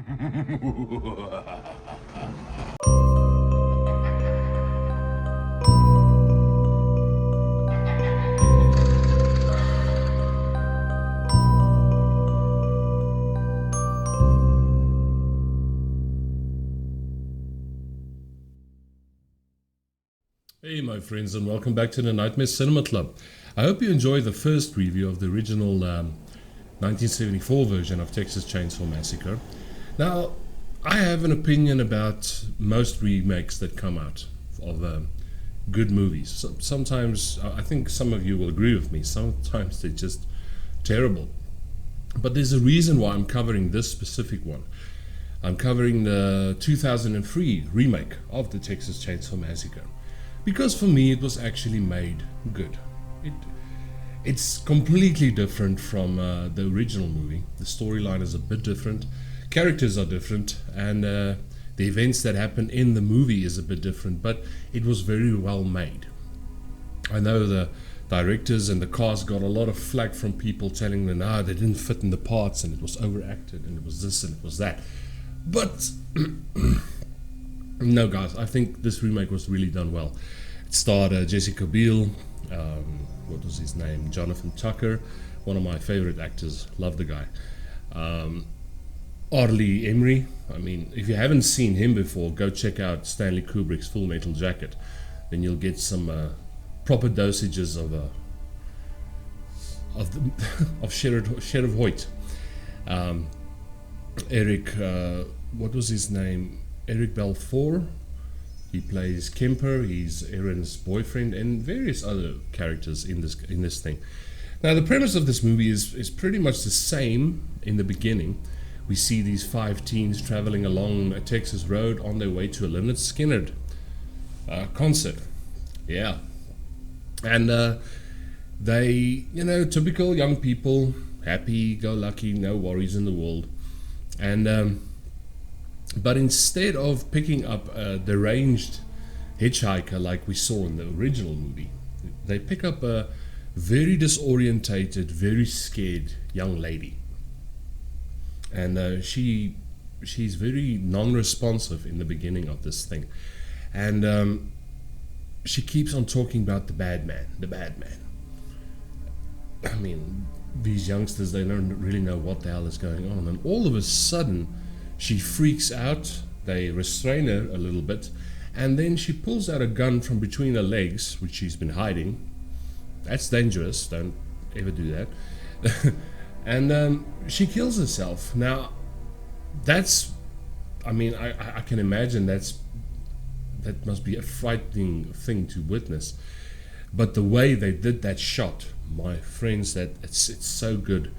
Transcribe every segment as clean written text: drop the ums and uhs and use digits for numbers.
Hey my friends, and welcome back to the Nightmare Cinema Club. I hope you enjoyed the first review of the original 1974 version of Texas Chainsaw Massacre. Now, I have an opinion about most remakes that come out of good movies. Sometimes, I think some of you will agree with me, sometimes they're just terrible. But there's a reason why I'm covering this specific one. I'm covering the 2003 remake of the Texas Chainsaw Massacre. Because for me it was actually made good. It's completely different from the original movie. The storyline is a bit different, characters are different, and the events that happen in the movie is a bit different, but it was very well made. I know the directors and the cast got a lot of flack from people telling them they didn't fit in the parts and it was overacted and it was this and it was that. But no guys, I think this remake was really done well. It starred Jessica Biel, what was his name, Jonathan Tucker, one of my favorite actors, love the guy. Arlie Emery, I mean, if you haven't seen him before, go check out Stanley Kubrick's Full Metal Jacket, then you'll get some proper dosages of Sheriff Hoyt. Eric, what was his name? Eric Balfour. He plays Kemper. He's Erin's boyfriend, and various other characters in this thing. Now, the premise of this movie is pretty much the same. In the beginning, we see these 5 teens traveling along a Texas road on their way to a Lynyrd Skynyrd concert. Yeah, and they, typical young people, happy-go-lucky, no worries in the world, and but instead of picking up a deranged hitchhiker like we saw in the original movie, they pick up a very disorientated, very scared young lady. And she's very non-responsive in the beginning of this thing. And she keeps on talking about the bad man. I mean, these youngsters, they don't really know what the hell is going on. And all of a sudden, she freaks out, they restrain her a little bit, and then she pulls out a gun from between her legs, which she's been hiding. That's dangerous, don't ever do that. And she kills herself. Now, that's, I mean, I can imagine that must be a frightening thing to witness. But the way they did that shot, my friends, it's so good.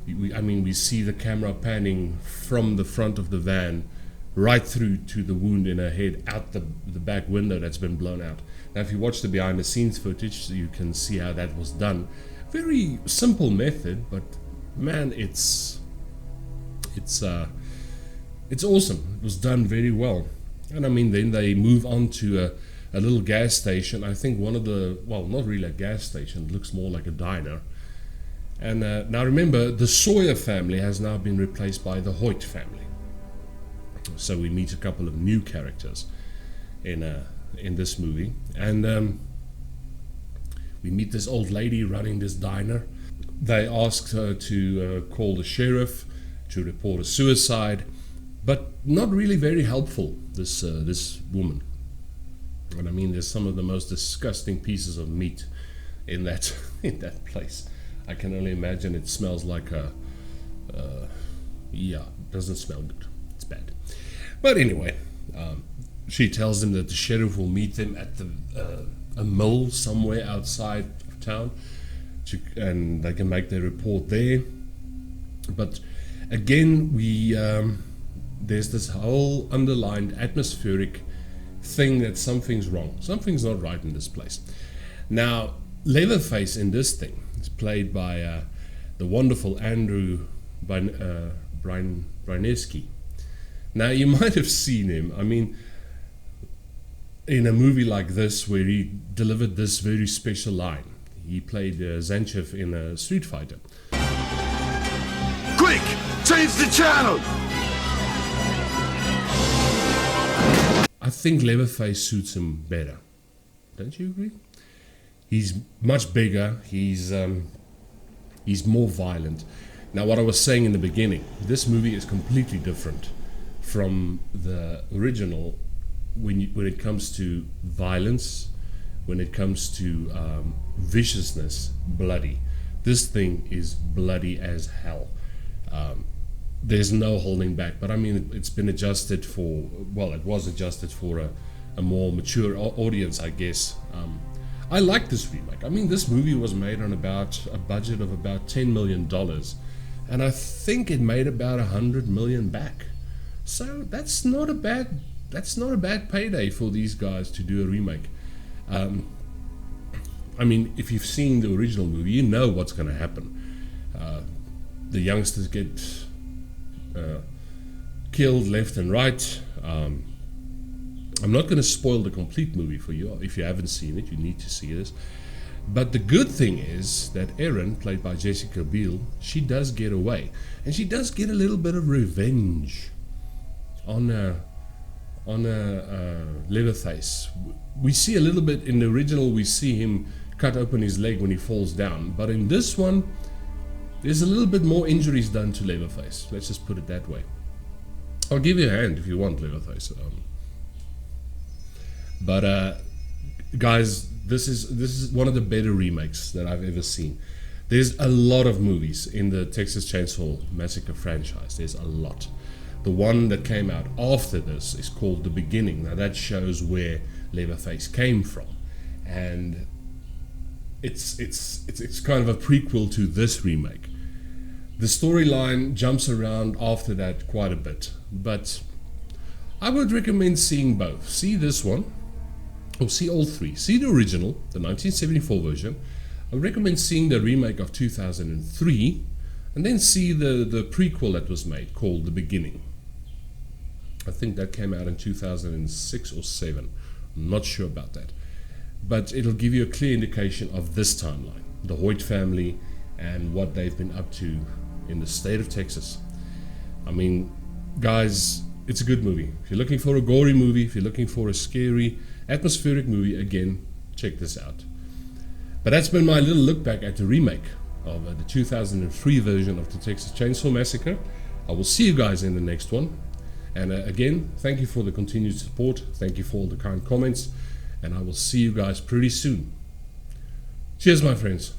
We see the camera panning from the front of the van right through to the wound in her head, out the back window that's been blown out. Now, if you watch the behind the scenes footage, you can see how that was done. Very simple method, but man, it's awesome. It was done very well. And I mean, then they move on to a little gas station. I think one of the, well, not really a gas station, it looks more like a diner. And now remember, the Sawyer family has now been replaced by the Hoyt family. So we meet a couple of new characters in this movie. And we meet this old lady running this diner. They ask her to call the sheriff to report a suicide, but not really very helpful, this woman. And I mean, there's some of the most disgusting pieces of meat in that place. I can only imagine it smells like it doesn't smell good. It's bad. But anyway, she tells them that the sheriff will meet them at a mill somewhere outside of town, and they can make their report there. But again, there's this whole underlined atmospheric thing that something's wrong. Something's not right in this place. Now, Leatherface in this thing is played by the wonderful Andrew Braineski. Now, you might have seen him, I mean, in a movie like this where he delivered this very special line. He played Zanchev in Street Fighter. Quick! Change the channel! I think Leatherface suits him better. Don't you agree? He's much bigger. He's more violent. Now, what I was saying in the beginning, this movie is completely different from the original when it comes to violence, when it comes to viciousness, bloody. This thing is bloody as hell. There's no holding back. But I mean, it's been adjusted for, well, it was adjusted for a more mature audience, I guess. I like this remake. I mean, this movie was made on about a budget of about $10 million. And I think it made about 100 million back. So that's not a bad payday for these guys to do a remake. I mean, if you've seen the original movie, you know what's going to happen. The youngsters get killed left and right. I'm not going to spoil the complete movie for you. If you haven't seen it, you need to see this. But the good thing is that Erin, played by Jessica Biel, she does get away. And she does get a little bit of revenge on Leatherface. We see a little bit in the original, we see him cut open his leg when he falls down. But in this one, there's a little bit more injuries done to Leatherface. Let's just put it that way. I'll give you a hand if you want, Leatherface. But guys, this is one of the better remakes that I've ever seen. There's a lot of movies in the Texas Chainsaw Massacre franchise. There's a lot. The one that came out after this is called The Beginning. Now that shows where Leatherface came from, and it's kind of a prequel to this remake. The storyline jumps around after that quite a bit, but I would recommend seeing both. See this one, or see all three. See the original, the 1974 version. I would recommend seeing the remake of 2003, and then see the prequel that was made called The Beginning. I think that came out in 2006 or 7. I'm not sure about that. But it'll give you a clear indication of this timeline, the Hoyt family, and what they've been up to in the state of Texas. I mean, guys, it's a good movie. If you're looking for a gory movie, if you're looking for a scary, atmospheric movie, again, check this out. But that's been my little look back at the remake of the 2003 version of the Texas Chainsaw Massacre. I will see you guys in the next one. And again, thank you for the continued support. Thank you for all the kind comments. And I will see you guys pretty soon. Cheers, my friends.